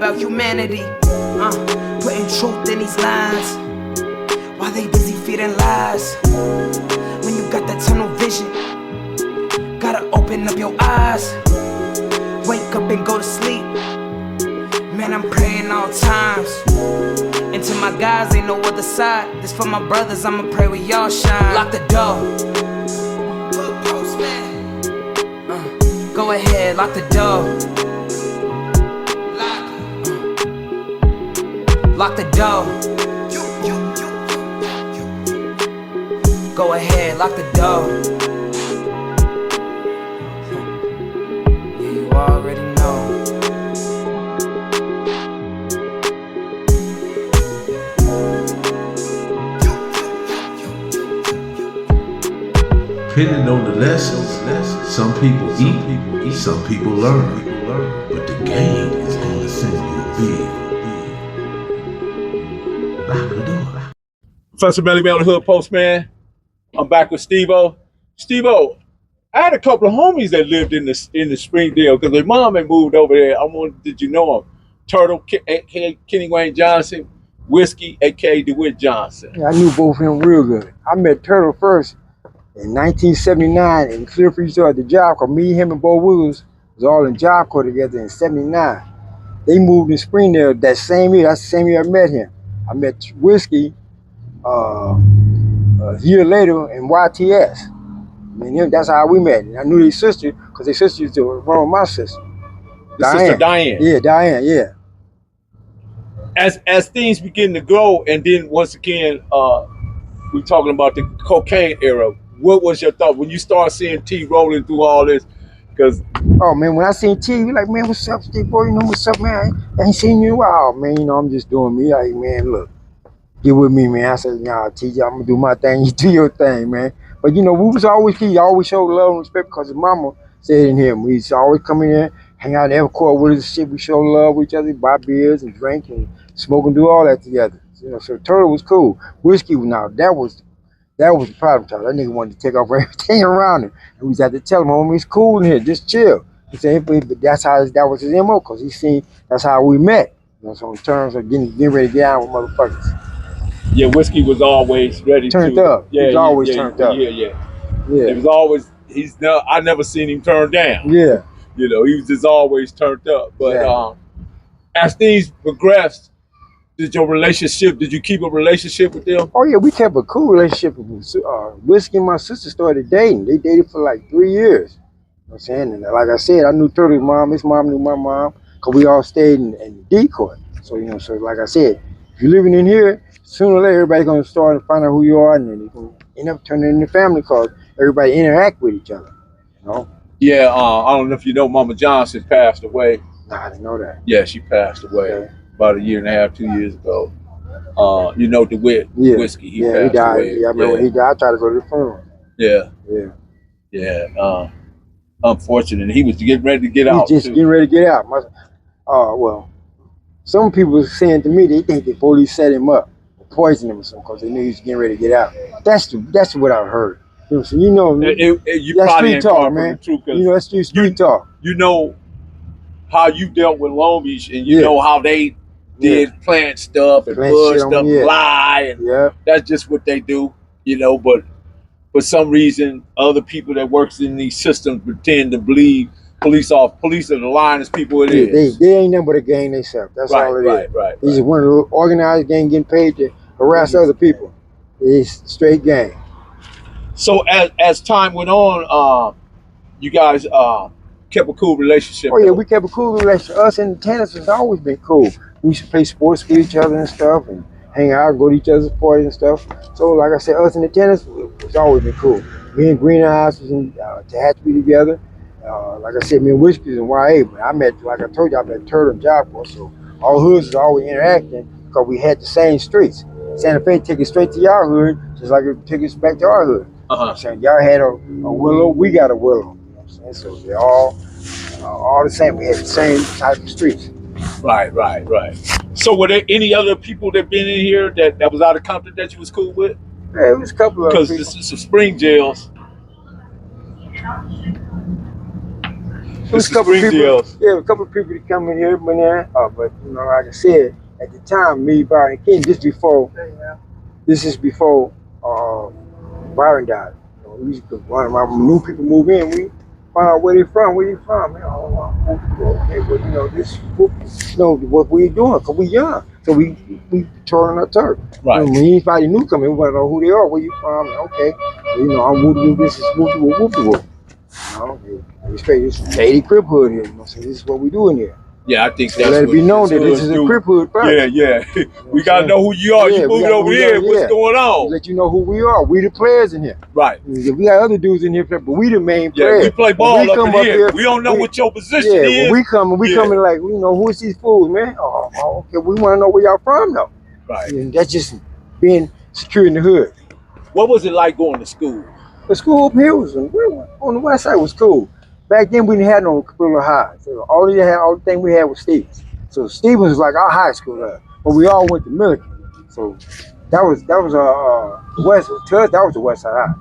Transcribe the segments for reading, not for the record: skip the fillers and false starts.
about humanity. Putting truth in these lines while they busy feeding lies. When you got that tunnel vision, gotta open up your eyes. Wake up and go to sleep. Man, I'm praying all times. And to my guys, ain't no other side. This for my brothers, I'ma pray we all shine. Lock the door. Go ahead, lock the door. Lock the door. Go ahead, lock the door. Yeah, you already know. Depending on the lessons, some people eat, some people learn. But the game is gonna send you a big. Lock the door. Professor Melly Man on the Hood Postman. I'm back with Steve-O. Steve-O, I had a couple of homies that lived in the Springdale because their mom had moved over there. Did you know them? Turtle, aka Kenny Wayne Johnson, Wishkey, aka DeWitt Johnson. Yeah, I knew both of them real good. I met Turtle first in 1979 in Clearfield. He started the Job Corps. Me, him, and Bo Williams was all in Job Corps together in '79. They moved in Springdale that same year. That's the same year I met him. I met Wishkey a year later in YTS. And that's how we met. And I knew their sister because their sister used to run with my sister. Sister Diane. Yeah, Diane, yeah. As things begin to grow, and then once again, we're talking about the cocaine era. What was your thought when you start seeing T rolling through all this? Because oh man, when I seen T, you like, man, what's up, Steve boy? You know what's up, man? I ain't seen you in a while, man. You know, I'm just doing me. Like, man, look, get with me, man. I said, nah, T, I'm gonna do my thing. You do your thing, man. But you know, we was always key. Always showed love and respect because his mama said in him. We used to always come in there, hang out in the court with us, shit. We show love with each other, buy beers and drink and smoke and do all that together. You know, so Turtle was cool. Wishkey was now that was the problem, child. That nigga wanted to take off everything around him. And we just had to tell him, homie, it's cool in here, just chill. He said, but that's how that was his MO, because he seen that's how we met. You know, so in terms of getting ready to get out with motherfuckers. yeah, Wishkey was always ready Turned to up. Yeah, he was always turned up. Yeah. It was always I never seen him turn down. Yeah. You know, he was just always turned up. But exactly. As things progressed, did you keep a relationship with them? Oh yeah, we kept a cool relationship with Wishkey and my sister started dating. They dated for like 3 years. You know what I'm saying? And like I said, I knew Turtle's mom, his mom knew my mom, because we all stayed in decoy. So, you know, so like I said, if you're living in here, sooner or later everybody's gonna start to find out who you are, and then you're gonna end up turning into family because everybody interact with each other. You know? Yeah, I don't know if you know Mama Johnson passed away. Nah, I didn't know that. Yeah, she passed away. Okay. About 1.5 years, 2 years ago. You know DeWitt, Wishkey, he passed he died. away. Yeah, I remember when he died, I tried to go to the funeral. Yeah. Unfortunate. He was getting ready to get out. Getting ready to get out. Well, some people were saying to me they think the police set him up, poisoned him or something, because they knew he was getting ready to get out. That's what I heard. You know, so you that's street talk, man. Truth, you know, that's street talk. You know how you dealt with Long Beach, and you know how they did plant stuff and push stuff, lie, and that's just what they do, you know. But for some reason, other people that works in these systems pretend to believe police are the lyingest people it is. They ain't nothing but a gang themselves. That's all it is. Right. He's one of the organized gang getting paid to harass other people. It's straight gang. So as time went on, you guys kept a cool relationship. Oh yeah, we kept a cool relationship. Us and the tennis has always been cool. We used to play sports with each other and stuff, and hang out, go to each other's parties and stuff. So like I said, us and the tennis has always been cool. Me and Green Eyes was in Tehachapi together. Like I said, me and Wishkey was in YA, but I met, like I told you, I met Turtle and Job Corps. So all hoods was always interacting because we had the same streets. Santa Fe took it straight to y'all hood, just like it took us back to our hood. So y'all had a Willow, we got a Willow. You know what I'm saying? So they're all the same. We had the same type of streets. Right. So were there any other people that been in here that was out of Compton that you was cool with? Yeah, it was a couple of people. Because this is some spring jails. It was a couple of people. Yeah, a couple of people that come in here, but you know, like I said, at the time, me, Byron, and Ken, this is before Byron died. You know, we used to, one of my new people move in, we find out where they from, man. Okay, well, you know, this, you know, what we doing, because we young. So we turning our turf. Right. When anybody new come in, we want to know who they are, where you from. Okay, well, you know, I'm whoop this is whoop. You know, it's Katie Crip Hood here. You know, so this is what we doing here. Yeah, I think So that's let it what be known that this is a Crip Hood first. Yeah. We gotta know who you are. You moving over here. What's going on? Let you know who we are. We the players in here. Right. We got other dudes in here, but we the main players. Yeah, we play ball up in here. We don't know what your position is. Yeah, when we coming like, you know, who is these fools, man? Oh, okay, we want to know where y'all from, though. Right. And that's just being secure in the hood. What was it like going to school? The school up here was on the west side was cool. Back then we didn't have no Capilla High. So all the thing we had was Stevens. So Stevens was like our high school, but we all went to Milliken. So that was west. To us, that was the west side high.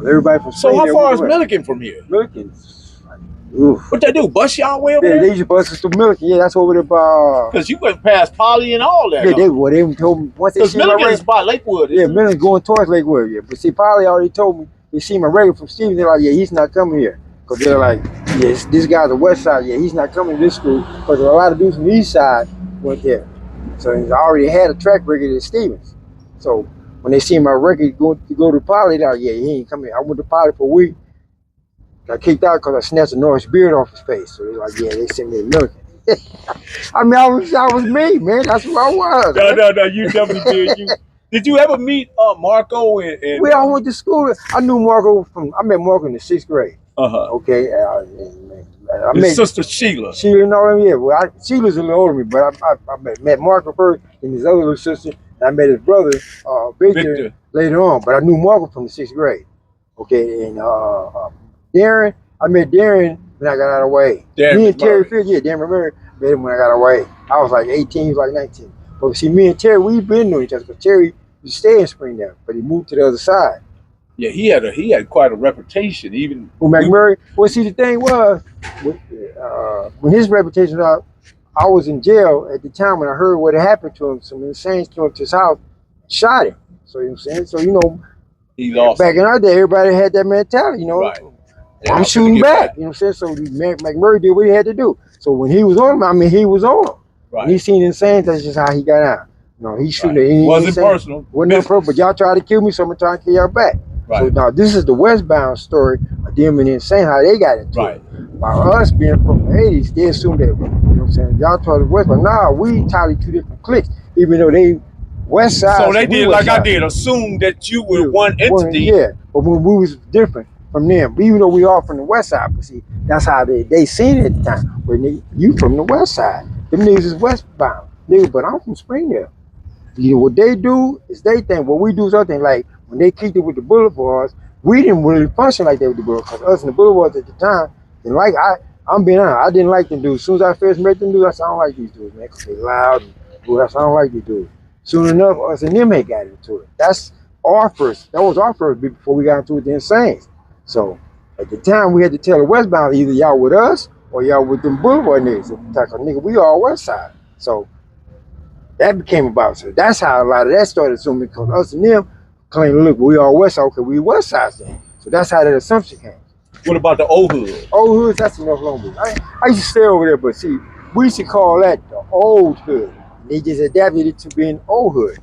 Everybody from so how far is Milliken from here? Milliken's like, oof. What they do? Bus y'all way over there? They used to bus us to Milliken. Yeah, that's over there by. Because you went past Poly and all that. Yeah, they told me once they see my Milliken is by Lakewood. Yeah, Milliken's going towards Lakewood. Yeah, but see, Poly already told me they see my regular from Stevens. They're like, yeah, he's not coming here. Because they're like, yes, this guy's the west side. Yeah, he's not coming to this school. Because a lot of dudes from the east side went there. So he already had a track record at Stevens. So when they see my record go to Poly, they're like, yeah, he ain't coming. I went to Poly for a week. Got kicked out because I snatched a Norris beard off his face. So they're like, yeah, they sent me to Milliken. I mean, I was me, man. That's who I was. No, you definitely did. Did you ever meet Marco? And we all went to school. I knew Marco I met Marco in the 6th grade. Okay. I met sister Sheila. Sheila and all them, yeah. Well, Sheila's a little older than me, but I met Marco first and his other little sister. And I met his brother, Victor, later on. But I knew Marco from the 6th grade. Okay. And Darren, I met Darren when I got out of the way. Me and Terry Field, Darren Murray, met him when I got away. I was like 18, he was like 19. But see, me and Terry, we've been knowing each other because Terry used to stay in Springdale, but he moved to the other side. Yeah, he had quite a reputation, even. Well, McMurray. Well, see, the thing was, when his reputation was out, I was in jail at the time when I heard what had happened to him. Some insanes came up to his house, shot him. So you know what I'm saying? So you know, he lost. Back in our day, everybody had that mentality. You know, right. I'm shooting back. You know what I'm saying? So McMurray did what he had to do. So when he was on him, I mean, he was on him. Right. When he seen insanes, that's just how he got out. You know, he shooting. Right. It wasn't personal. Wasn't personal, but y'all tried to kill me, so I'm trying to kill y'all back. Right. So now this is the westbound story of them and Insane, how they got into it. By us being from the 80s, they assumed that, you know what I'm saying, y'all told the west, but nah, we entirely two different cliques, even though they west side. So they did like I did, assume that you were one entity. Yeah, but when we was different from them, even though we all from the west side, but see, that's how they seen it at the time. But you from the west side, them niggas is westbound, nigga, but I'm from Springdale. You know, what they do is they think, what we do is other thing, like, when they kicked it with the Boulevards, we didn't really function like that with the Boulevards. Because us and the Boulevards at the time, and like I'm being honest, I didn't like them dudes. As soon as I first met them dudes, I said, I don't like these dudes, man, because they loud. And I said, I don't like these dudes. Soon enough, us and them had got into it. That was our first beat before we got into it with the Insanes. So at the time, we had to tell the westbound, either y'all with us or y'all with them Boulevard niggas. Like, nigga, we all west side. So that became about. So that's how a lot of that started assuming, because us and them claim, look, we all west side, okay, we west side then. So that's how that assumption came. What about the old hood? Old hoods, that's enough Long Beach. I used to stay over there, but see, we used to call that the old hood. They just adapted it to being old hood.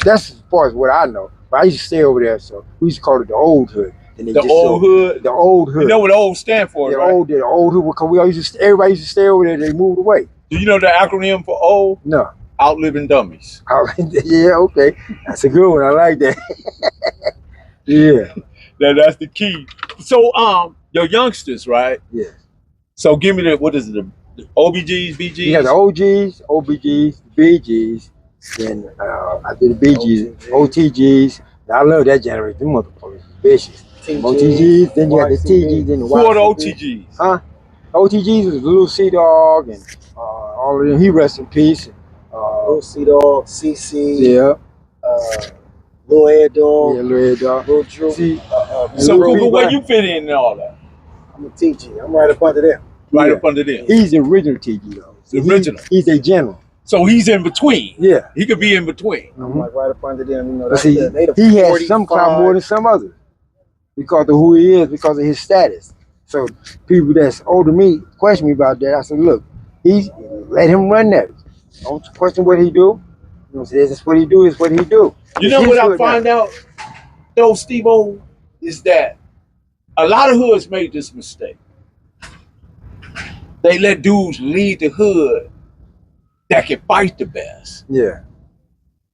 That's as far as what I know. But I used to stay over there, so we used to call it the old hood. And the old hood? The old hood. You know what old stand for, right? The old hood, because everybody used to stay over there, they moved away. Do you know the acronym for old? No. Outliving dummies. Yeah, okay. That's a good one. I like that. Yeah. That's the key. So, your youngsters, right? Yeah. So give me what is it? The OBGs, BGs? Yeah, the OGs, OBGs, BGs, then I did the BGs, OTGs. I love that generation. Them motherfuckers vicious. OTGs, then you got the TGs, then the Who are the OTGs? Huh? OTGs was Little Sea Dog and all of them. He rest in peace. Little Sea Dog, CC. Yeah. Lil Air Dog. Yeah, Lil Air Dog. Lil Drew. So Google, where you fit in and all that? I'm a TG. I'm right up under them. right up under them. He's the original TG though. The original. He's a general. So he's in between. Yeah. He could be in between. I'm like right up under them. You know, But that's see, he has some clout more than some others because of who he is, because of his status. So people that's older than me question me about that. I said, look, let him run that. Don't question what he do. You know, this is what he do. Is what he do. You know what I find out, though, Steve-O, is that a lot of hoods made this mistake. They let dudes lead the hood that can fight the best. Yeah.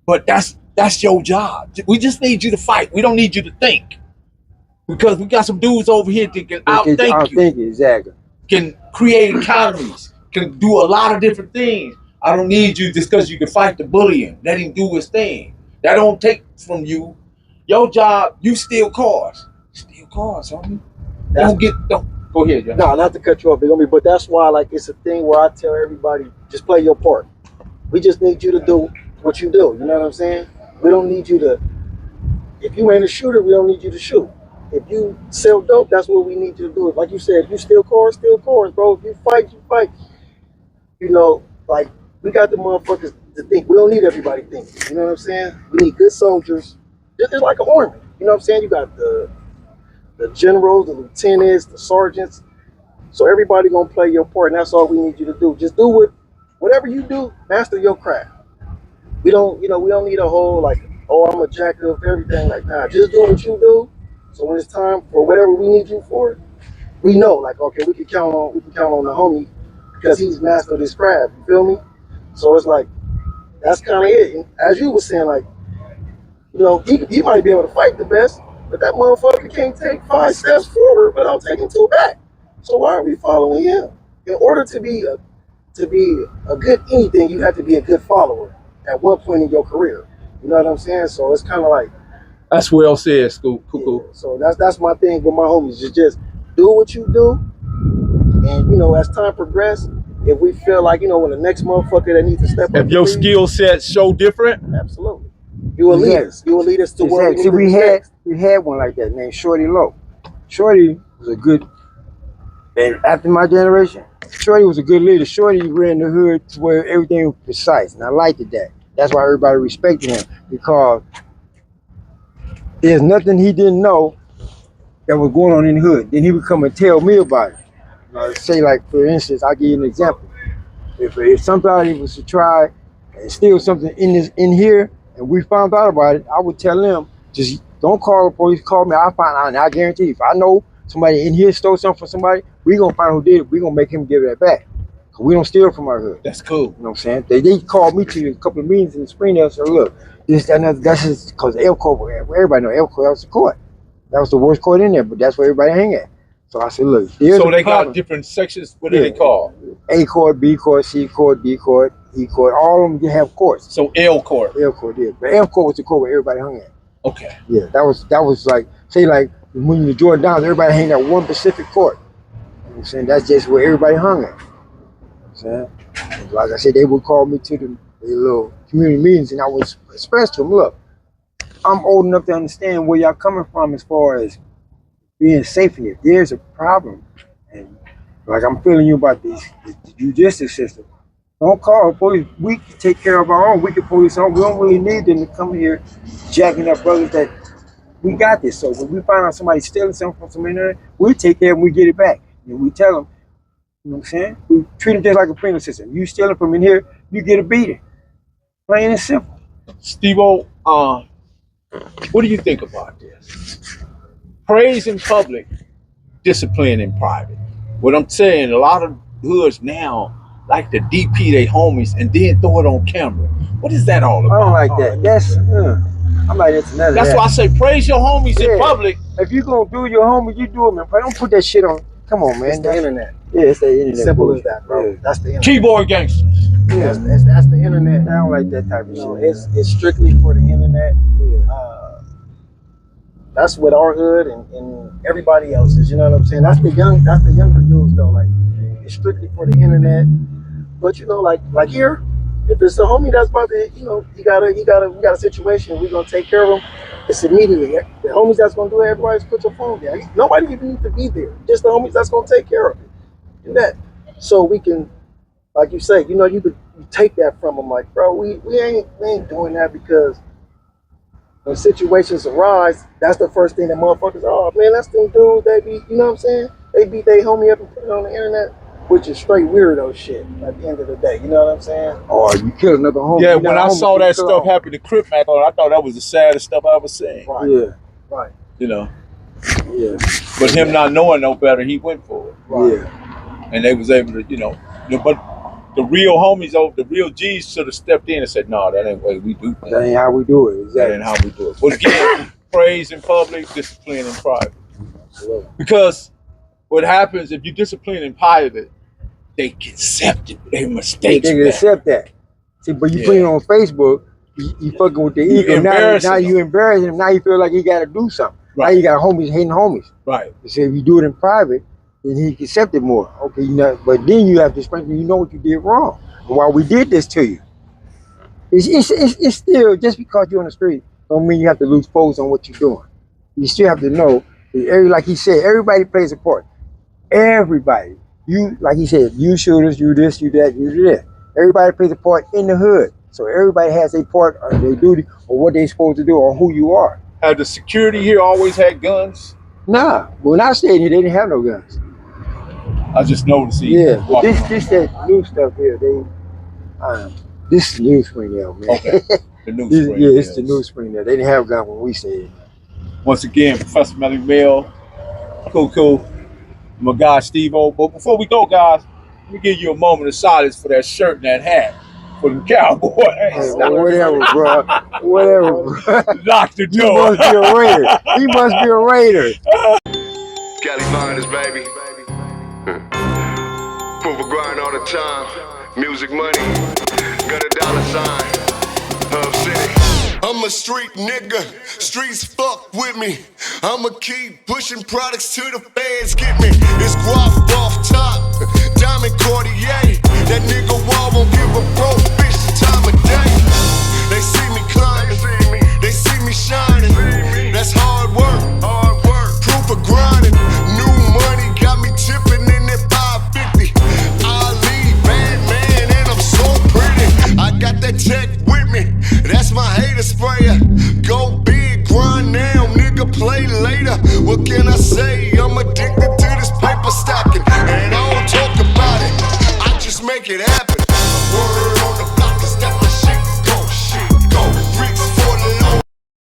But that's your job. We just need you to fight. We don't need you to think. Because we got some dudes over here that can outthink you. Exactly. Can create economies. Can do a lot of different things. I don't need you just because you can fight the bullying. Let him do his thing. That don't take from you. Your job, you steal cars. Steal cars, homie. Don't go ahead, John. No, not to cut you off, Big Homie, but that's why like it's a thing where I tell everybody, just play your part. We just need you to do what you do. You know what I'm saying? We don't need you to, if you ain't a shooter, we don't need you to shoot. If you sell dope, that's what we need you to do. Like you said, if you steal cars, bro. If you fight, you fight. You know, like we got the motherfuckers to think. We don't need everybody thinking. You know what I'm saying? We need good soldiers. Just like an army. You know what I'm saying? You got the generals, the lieutenants, the sergeants. So everybody gonna play your part, and that's all we need you to do. Just do whatever you do, master your craft. We don't need a whole like, oh, I'm a jack of everything. Like, nah, just do what you do. So when it's time for whatever we need you for, we know, like, okay, we can count on the homie because he's mastered his craft. You feel me? So it's like that's kind of it. And as you were saying, like, you know, he might be able to fight the best, but that motherfucker can't take 5 steps forward without taking 2 back. So why are we following him? In order to be a good anything, you have to be a good follower at one point in your career. You know what I'm saying? So it's kind of like. That's well said, Cuckoo. Yeah, so that's my thing with my homies. Is just do what you do, and you know, as time progresses, if we feel like, you know, when the next motherfucker that needs to step up, if your skill set show different, absolutely, you will lead us. You will lead us to where we need. We had one like that named Shorty Low. Shorty was a good, and after my generation, Shorty was a good leader. Shorty ran the hood to where everything was precise, and I liked that. That's why everybody respected him, because there's nothing he didn't know that was going on in the hood. Then he would come and tell me about it. Say, like, for instance, I'll give you an example. If somebody was to try and steal something in here, and we found out about it, I would tell them, just don't call the police, call me, I'll find out, and I guarantee you, if I know somebody in here stole something from somebody, we gonna find who did it, we gonna make him give that back. Cause we don't steal from our hood. That's cool. You know what I'm saying? They called me to a couple of meetings in the spring, and said, look, this, that, and that's just because L Court, everybody know L Court, that was the court. That was the worst court in there, but that's where everybody hang at. So I said, look, so they got different sections. What do they call? A court, B court, C court, D court, E court. All of them have courts. So L Court. L Court, yeah. But L Court was the court where everybody hung at. Okay. Yeah, that was like, say like when you Jordan Downs, everybody hang at one Pacific court. You know what I'm saying? That's just where everybody hung at. You know what I'm saying? And like I said, they would call me to the little community meetings, and I would express to them, look, I'm old enough to understand where y'all coming from as far as being safe here. There's a problem, and like I'm feeling you about the judicial system. Don't call the police. We can take care of our own. We can police our own. We don't really need them to come here jacking up brothers that we got this. So when we find out somebody stealing something from some internet, we take care of them, we get it back. And we tell them, you know what I'm saying? We treat them just like a penal system. You stealing from in here, you get a beating. Plain and simple. Steve-O, what do you think about this? Praise in public, discipline in private. What I'm saying, a lot of hoods now like to DP their homies and then throw it on camera. What is that all about? I don't like that. That's I'm like, it's none of That's that. why I say praise your homies in public. If you gonna do your homie, you do it, man. But don't put that shit on. Come on, man. It's the internet. Yeah, it's the internet. Simple as that, bro. Yeah. That's the internet. Keyboard gangsters. Yeah. That's the internet. I don't like that type of You know, shit. it's strictly for the internet. That's what our hood and everybody else is. You know what I'm saying? That's the younger dudes though. Like, it's strictly for the internet. But you know, like here, if it's a homie that's about to, you know, we got a situation, we're gonna take care of them. It's immediately. The homies that's gonna do it, everybody's put your phone down. Nobody even needs to be there. Just the homies that's gonna take care of it. Do that. so we can, like you say, you could take that from them. Like, bro, we ain't doing that, because when situations arise, that's the first thing that motherfuckers, oh man, that's them dudes, they be, you know what I'm saying? They beat they homie up and put it on the internet, which is straight weirdo shit at the end of the day, you know what I'm saying? Or you kill another homie. Yeah, when I saw that stuff happen to Crip Mac, I thought that was the saddest stuff I ever seen. Right. Yeah. Right. You know. Yeah. But him not knowing no better, he went for it. Right. Yeah. And they was able to, but the real homies, the real G's should have stepped in and said, no, that ain't the way we do things. That ain't how we do it. Exactly. That ain't how we do it. But again, praise in public, discipline in private. Absolutely. Because what happens if you discipline in private, they can accept it. They mistakes. They can accept that. See, but you put it on Facebook, you fucking with the ego. Now you embarrass him. Now you feel like he got to do something. Right. Now you got homies hating homies. Right. So if you do it in private, then he can accept it more. Okay, but then you have to strengthen. You know what you did wrong. And while we did this to you, it's still, just because you're on the street don't mean you have to lose focus on what you're doing. You still have to know that like he said, everybody plays a part. Everybody. You, like he said, you shooters, you this, you that, you that. Everybody plays a part in the hood. So everybody has a part or their duty or what they're supposed to do or who you are. Have the security here always had guns? Nah. When I stayed here, they didn't have no guns. I just noticed. Yeah, but this that new stuff here, this is the new Springdale, man. Okay. The new Springdale. Yeah, it's the new Springdale. They didn't have guns when we stayed. Once again, Professor Melly Mail, cool. My guy Steve-O. But before we go, guys, let me give you a moment of silence for that shirt and that hat for the cowboy. Hey, whatever, bro. Whatever, bro. Dr. Joe. He must be a Raider. He must be a Raider. Cali Miners, baby. Proof of grind all the time. Music money. Got a dollar sign. Hub City. I'm a street nigga. Streets fuck with me. I'ma keep pushing products till the fans get me. It's guap off top. Diamond Cartier. That nigga wall won't give a broke bitch the time of day. They see me climbing. They see me shining. That's hard work. Proof of grinding. New money got me tipping in that 550. Ali, bad man, and I'm so pretty. I got that tech with me. That's my hater sprayer. Go big, grind now, nigga, play later. What can I say?